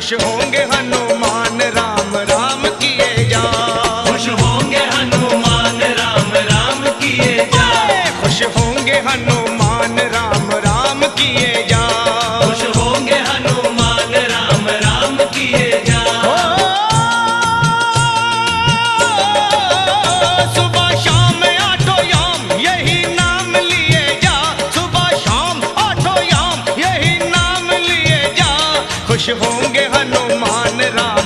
खुश होंगे हनुमान राम राम किए जा। खुश होंगे हनुमान राम राम किए जा। खुश होंगे हनुमान राम राम किए जा। खुश होंगे हनुमान राम राम किए जा। सुबह शाम आठों याम यही नाम लिए जा। सुबह शाम आठों याम यही नाम लिए जा। खुश होंगे हनुमान राम